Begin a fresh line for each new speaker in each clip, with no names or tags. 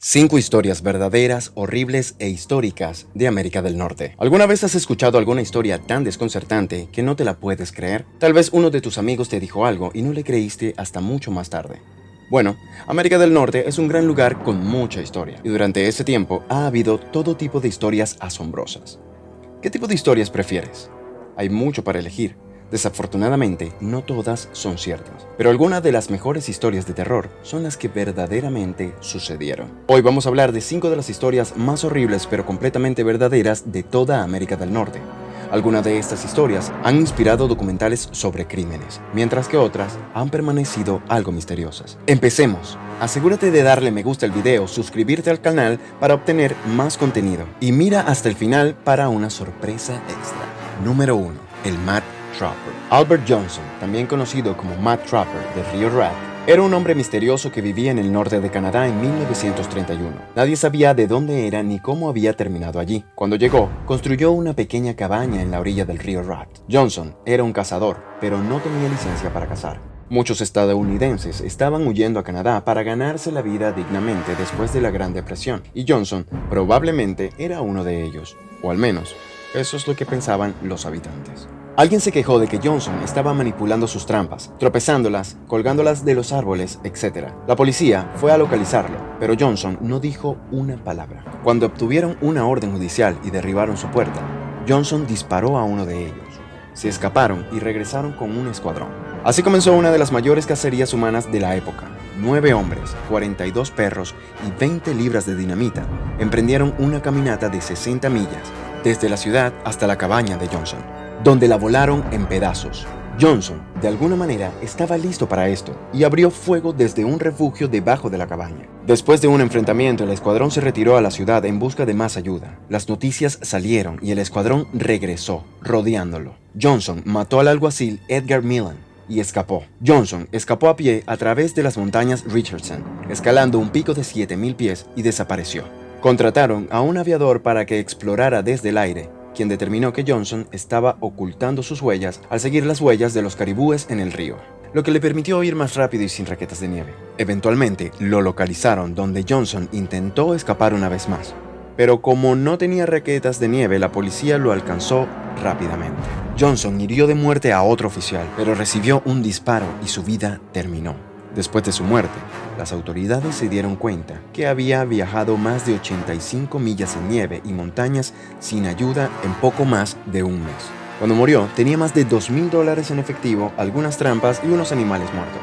5 historias verdaderas, horribles e históricas de América del Norte. ¿Alguna vez has escuchado alguna historia tan desconcertante que no te la puedes creer? Tal vez uno de tus amigos te dijo algo y no le creíste hasta mucho más tarde. Bueno, América del Norte es un gran lugar con mucha historia, y durante ese tiempo ha habido todo tipo de historias asombrosas. ¿Qué tipo de historias prefieres? Hay mucho para elegir. Desafortunadamente, no todas son ciertas, pero algunas de las mejores historias de terror son las que verdaderamente sucedieron. Hoy vamos a hablar de 5 de las historias más horribles pero completamente verdaderas de toda América del Norte. Algunas de estas historias han inspirado documentales sobre crímenes, mientras que otras han permanecido algo misteriosas. Empecemos. Asegúrate de darle me gusta al video, suscribirte al canal para obtener más contenido y mira hasta el final para una sorpresa extra. Número 1. El Mad Trapper. Albert Johnson, también conocido como Mad Trapper de Rio Rat, era un hombre misterioso que vivía en el norte de Canadá en 1931. Nadie sabía de dónde era ni cómo había terminado allí. Cuando llegó, construyó una pequeña cabaña en la orilla del río Rat. Johnson era un cazador, pero no tenía licencia para cazar. Muchos estadounidenses estaban huyendo a Canadá para ganarse la vida dignamente después de la Gran Depresión, y Johnson probablemente era uno de ellos, o al menos, eso es lo que pensaban los habitantes. Alguien se quejó de que Johnson estaba manipulando sus trampas, tropezándolas, colgándolas de los árboles, etc. La policía fue a localizarlo, pero Johnson no dijo una palabra. Cuando obtuvieron una orden judicial y derribaron su puerta, Johnson disparó a uno de ellos. Se escaparon y regresaron con un escuadrón. Así comenzó una de las mayores cacerías humanas de la época. 9 hombres, 42 perros y 20 libras de dinamita emprendieron una caminata de 60 millas, desde la ciudad hasta la cabaña de Johnson, donde la volaron en pedazos. Johnson, de alguna manera, estaba listo para esto y abrió fuego desde un refugio debajo de la cabaña. Después de un enfrentamiento, el escuadrón se retiró a la ciudad en busca de más ayuda. Las noticias salieron y el escuadrón regresó, rodeándolo. Johnson mató al alguacil Edgar Millen y escapó. Johnson escapó a pie a través de las montañas Richardson, escalando un pico de 7,000 pies y desapareció. Contrataron a un aviador para que explorara desde el aire, quien determinó que Johnson estaba ocultando sus huellas al seguir las huellas de los caribúes en el río, lo que le permitió ir más rápido y sin raquetas de nieve. Eventualmente lo localizaron, donde Johnson intentó escapar una vez más, pero como no tenía raquetas de nieve, la policía lo alcanzó rápidamente. Johnson hirió de muerte a otro oficial, pero recibió un disparo y su vida terminó. Después de su muerte, las autoridades se dieron cuenta que había viajado más de 85 millas en nieve y montañas sin ayuda en poco más de un mes. Cuando murió, tenía más de $2,000 en efectivo, algunas trampas y unos animales muertos.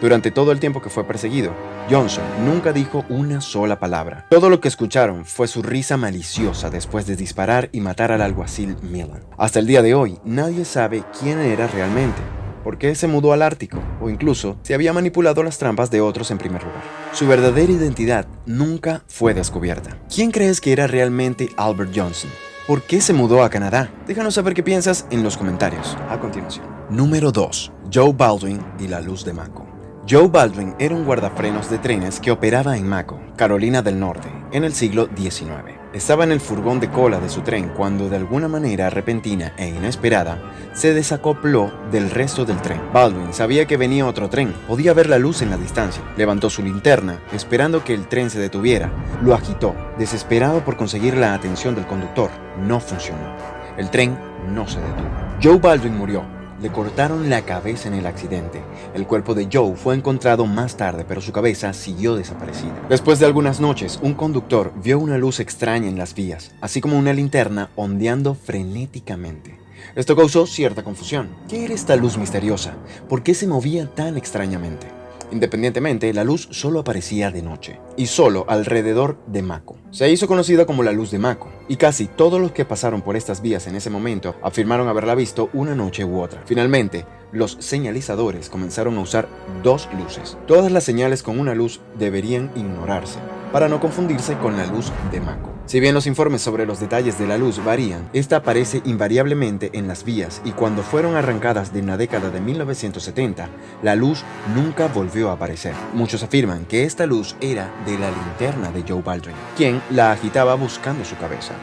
Durante todo el tiempo que fue perseguido, Johnson nunca dijo una sola palabra. Todo lo que escucharon fue su risa maliciosa después de disparar y matar al alguacil Millen. Hasta el día de hoy, nadie sabe quién era realmente, por qué se mudó al Ártico, o incluso si había manipulado las trampas de otros en primer lugar. Su verdadera identidad nunca fue descubierta. ¿Quién crees que era realmente Albert Johnson? ¿Por qué se mudó a Canadá? Déjanos saber qué piensas en los comentarios a continuación. Número 2. Joe Baldwin y la luz de Mako. Joe Baldwin era un guardafrenos de trenes que operaba en Mako, Carolina del Norte, en el siglo XIX. Estaba en el furgón de cola de su tren cuando, de alguna manera repentina e inesperada, se desacopló del resto del tren. Baldwin sabía que venía otro tren, podía ver la luz en la distancia. Levantó su linterna, esperando que el tren se detuviera. Lo agitó, desesperado por conseguir la atención del conductor. No funcionó. El tren no se detuvo. Joe Baldwin murió. Le cortaron la cabeza en el accidente. El cuerpo de Joe fue encontrado más tarde, pero su cabeza siguió desaparecida. Después de algunas noches, un conductor vio una luz extraña en las vías, así como una linterna ondeando frenéticamente. Esto causó cierta confusión. ¿Qué era esta luz misteriosa? ¿Por qué se movía tan extrañamente? Independientemente, la luz solo aparecía de noche, y solo alrededor de Mako. Se hizo conocida como la luz de Mako, y casi todos los que pasaron por estas vías en ese momento afirmaron haberla visto una noche u otra. Finalmente, los señalizadores comenzaron a usar 2 luces. Todas las señales con una luz deberían ignorarse, para no confundirse con la luz de Mako. Si bien los informes sobre los detalles de la luz varían, esta aparece invariablemente en las vías, y cuando fueron arrancadas en la década de 1970, la luz nunca volvió a aparecer. Muchos afirman que esta luz era de la linterna de Joe Baldwin, quien la agitaba buscando su cabeza.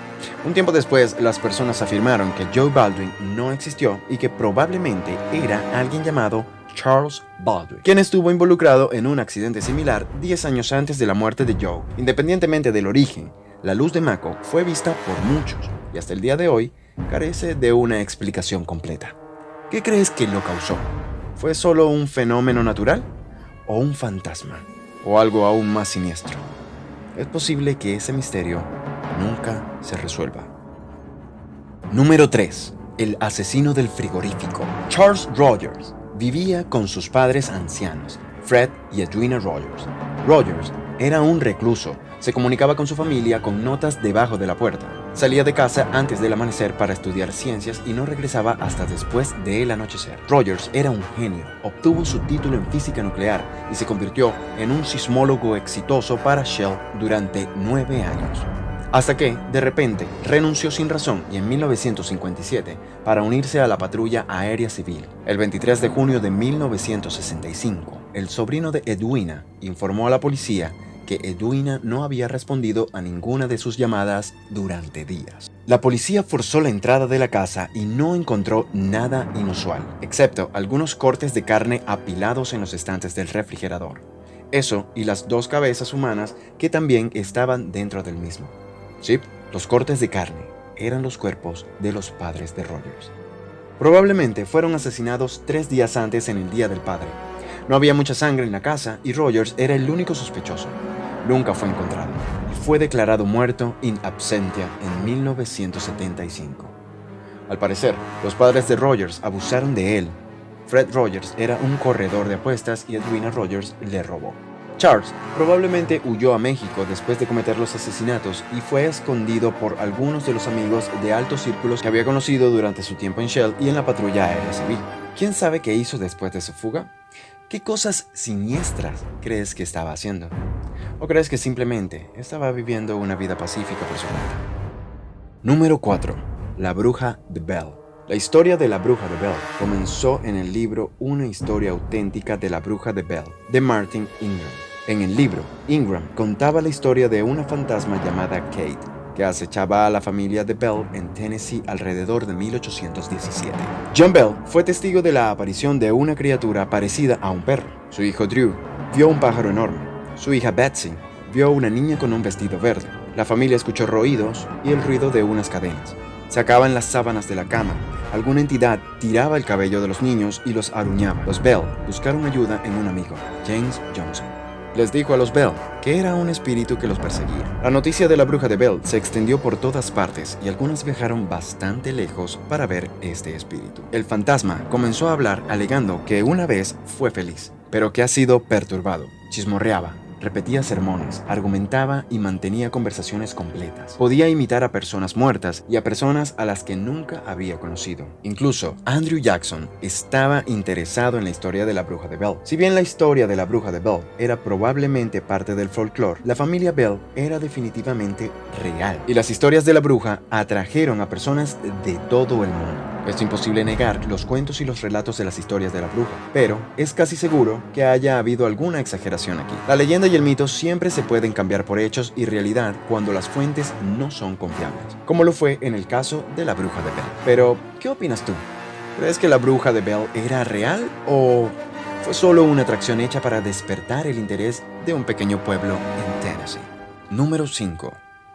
Un tiempo después, las personas afirmaron que Joe Baldwin no existió y que probablemente era alguien llamado Charles Baldwin, quien estuvo involucrado en un accidente similar 10 años antes de la muerte de Joe. Independientemente del origen, la luz de Mako fue vista por muchos y hasta el día de hoy carece de una explicación completa. ¿Qué crees que lo causó? ¿Fue solo un fenómeno natural? ¿O un fantasma? ¿O algo aún más siniestro? Es posible que ese misterio nunca se resuelva. Número 3. El asesino del frigorífico. Charles Rogers vivía con sus padres ancianos, Fred y Edwina Rogers. Rogers era un recluso. Se comunicaba con su familia con notas debajo de la puerta. Salía de casa antes del amanecer para estudiar ciencias y no regresaba hasta después del anochecer. Rogers era un genio. Obtuvo su título en física nuclear y se convirtió en un sismólogo exitoso para Shell durante 9 años. Hasta que, de repente, renunció sin razón y en 1957 para unirse a la patrulla aérea civil. El 23 de junio de 1965, el sobrino de Edwina informó a la policía que Edwina no había respondido a ninguna de sus llamadas durante días. La policía forzó la entrada de la casa y no encontró nada inusual, excepto algunos cortes de carne apilados en los estantes del refrigerador. Eso y las 2 cabezas humanas que también estaban dentro del mismo. Sí, los cortes de carne eran los cuerpos de los padres de Rogers. Probablemente fueron asesinados 3 días antes en el Día del Padre. No había mucha sangre en la casa y Rogers era el único sospechoso. Nunca fue encontrado y fue declarado muerto in absentia en 1975. Al parecer, los padres de Rogers abusaron de él. Fred Rogers era un corredor de apuestas y Edwina Rogers le robó. Charles probablemente huyó a México después de cometer los asesinatos y fue escondido por algunos de los amigos de altos círculos que había conocido durante su tiempo en Shell y en la patrulla aérea civil. ¿Quién sabe qué hizo después de su fuga? ¿Qué cosas siniestras crees que estaba haciendo? ¿O crees que simplemente estaba viviendo una vida pacífica por su cuenta? Número 4. La bruja de Bell. La historia de la bruja de Bell comenzó en el libro Una historia auténtica de la bruja de Bell, de Martin Ingram. En el libro, Ingram contaba la historia de una fantasma llamada Kate, que acechaba a la familia de Bell en Tennessee alrededor de 1817. John Bell fue testigo de la aparición de una criatura parecida a un perro. Su hijo Drew vio un pájaro enorme. Su hija Betsy vio una niña con un vestido verde. La familia escuchó ruidos y el ruido de unas cadenas. Sacaban las sábanas de la cama. Alguna entidad tiraba el cabello de los niños y los aruñaba. Los Bell buscaron ayuda en un amigo, James Johnson. Les dijo a los Bell que era un espíritu que los perseguía. La noticia de la bruja de Bell se extendió por todas partes y algunas viajaron bastante lejos para ver este espíritu. El fantasma comenzó a hablar alegando que una vez fue feliz, pero que ha sido perturbado. Chismorreaba, repetía sermones, argumentaba y mantenía conversaciones completas. Podía imitar a personas muertas y a personas a las que nunca había conocido. Incluso Andrew Jackson estaba interesado en la historia de la bruja de Bell. Si bien la historia de la bruja de Bell era probablemente parte del folclore, la familia Bell era definitivamente real. Y las historias de la bruja atrajeron a personas de todo el mundo. Es imposible negar los cuentos y los relatos de las historias de la bruja, pero es casi seguro que haya habido alguna exageración aquí. La leyenda y el mito siempre se pueden cambiar por hechos y realidad cuando las fuentes no son confiables, como lo fue en el caso de la bruja de Bell. Pero, ¿qué opinas tú? ¿Crees que la bruja de Bell era real o fue solo una atracción hecha para despertar el interés de un pequeño pueblo en Tennessee? Número 5.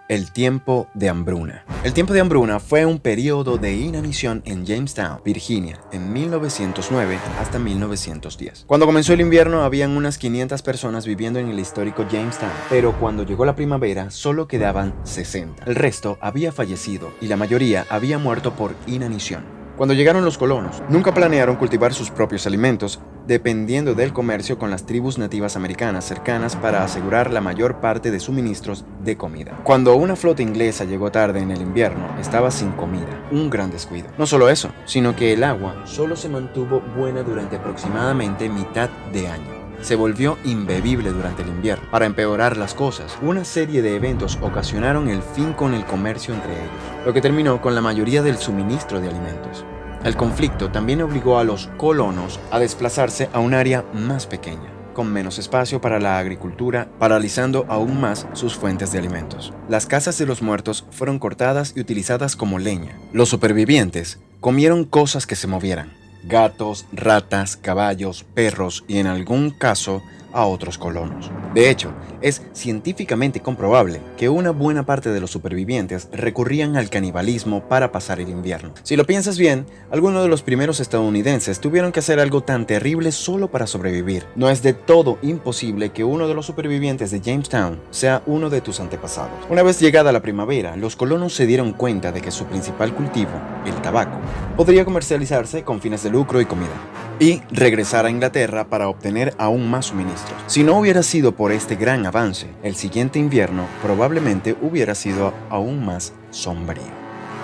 El tiempo de hambruna. El tiempo de hambruna fue un periodo de inanición en Jamestown, Virginia, en 1909 hasta 1910. Cuando comenzó el invierno habían unas 500 personas viviendo en el histórico Jamestown, pero cuando llegó la primavera solo quedaban 60. El resto había fallecido y la mayoría había muerto por inanición. Cuando llegaron los colonos, nunca planearon cultivar sus propios alimentos, dependiendo del comercio con las tribus nativas americanas cercanas para asegurar la mayor parte de suministros de comida. Cuando una flota inglesa llegó tarde en el invierno, estaba sin comida, un gran descuido. No solo eso, sino que el agua solo se mantuvo buena durante aproximadamente mitad de año. Se volvió imbebible durante el invierno. Para empeorar las cosas, una serie de eventos ocasionaron el fin con el comercio entre ellos, lo que terminó con la mayoría del suministro de alimentos. El conflicto también obligó a los colonos a desplazarse a un área más pequeña, con menos espacio para la agricultura, paralizando aún más sus fuentes de alimentos. Las casas de los muertos fueron cortadas y utilizadas como leña. Los supervivientes comieron cosas que se movieran, gatos, ratas, caballos, perros y en algún caso a otros colonos. De hecho, es científicamente comprobable que una buena parte de los supervivientes recurrían al canibalismo para pasar el invierno. Si lo piensas bien, algunos de los primeros estadounidenses tuvieron que hacer algo tan terrible solo para sobrevivir. No es de todo imposible que uno de los supervivientes de Jamestown sea uno de tus antepasados. Una vez llegada la primavera, los colonos se dieron cuenta de que su principal cultivo, el tabaco, podría comercializarse con fines de lucro y comida, y regresar a Inglaterra para obtener aún más suministros. Si no hubiera sido por este gran avance, el siguiente invierno probablemente hubiera sido aún más sombrío.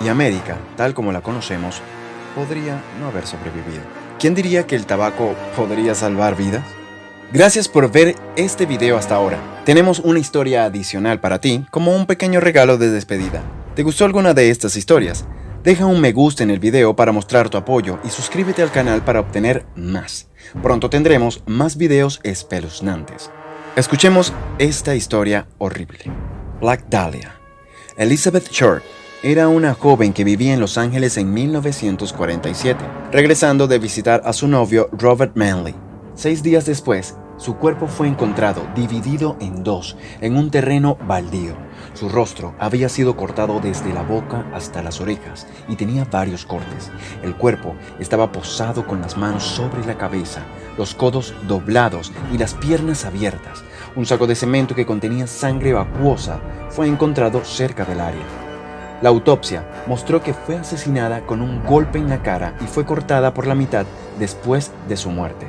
Y América, tal como la conocemos, podría no haber sobrevivido. ¿Quién diría que el tabaco podría salvar vidas? Gracias por ver este video hasta ahora. Tenemos una historia adicional para ti como un pequeño regalo de despedida. ¿Te gustó alguna de estas historias? Deja un me gusta en el video para mostrar tu apoyo y suscríbete al canal para obtener más. Pronto tendremos más videos espeluznantes. Escuchemos esta historia horrible. Black Dahlia. Elizabeth Short era una joven que vivía en Los Ángeles en 1947, regresando de visitar a su novio Robert Manley. 6 días después, su cuerpo fue encontrado dividido en dos en un terreno baldío. Su rostro había sido cortado desde la boca hasta las orejas y tenía varios cortes. El cuerpo estaba posado con las manos sobre la cabeza, los codos doblados y las piernas abiertas. Un saco de cemento que contenía sangre acuosa fue encontrado cerca del área. La autopsia mostró que fue asesinada con un golpe en la cara y fue cortada por la mitad después de su muerte.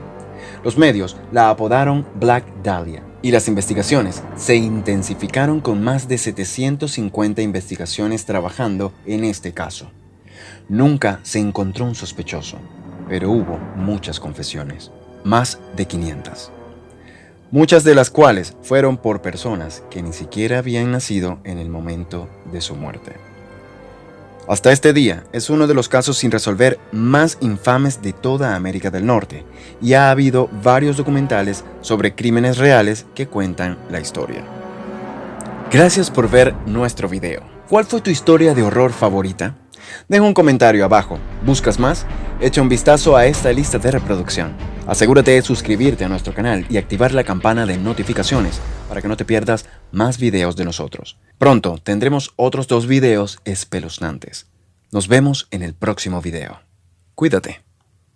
Los medios la apodaron Black Dahlia y las investigaciones se intensificaron con más de 750 investigaciones trabajando en este caso. Nunca se encontró un sospechoso, pero hubo muchas confesiones, más de 500. Muchas de las cuales fueron por personas que ni siquiera habían nacido en el momento de su muerte. Hasta este día es uno de los casos sin resolver más infames de toda América del Norte y ha habido varios documentales sobre crímenes reales que cuentan la historia. Gracias por ver nuestro video. ¿Cuál fue tu historia de horror favorita? Deja un comentario abajo. ¿Buscas más? Echa un vistazo a esta lista de reproducción. Asegúrate de suscribirte a nuestro canal y activar la campana de notificaciones para que no te pierdas más videos de nosotros. Pronto tendremos otros 2 videos espeluznantes. Nos vemos en el próximo video. Cuídate.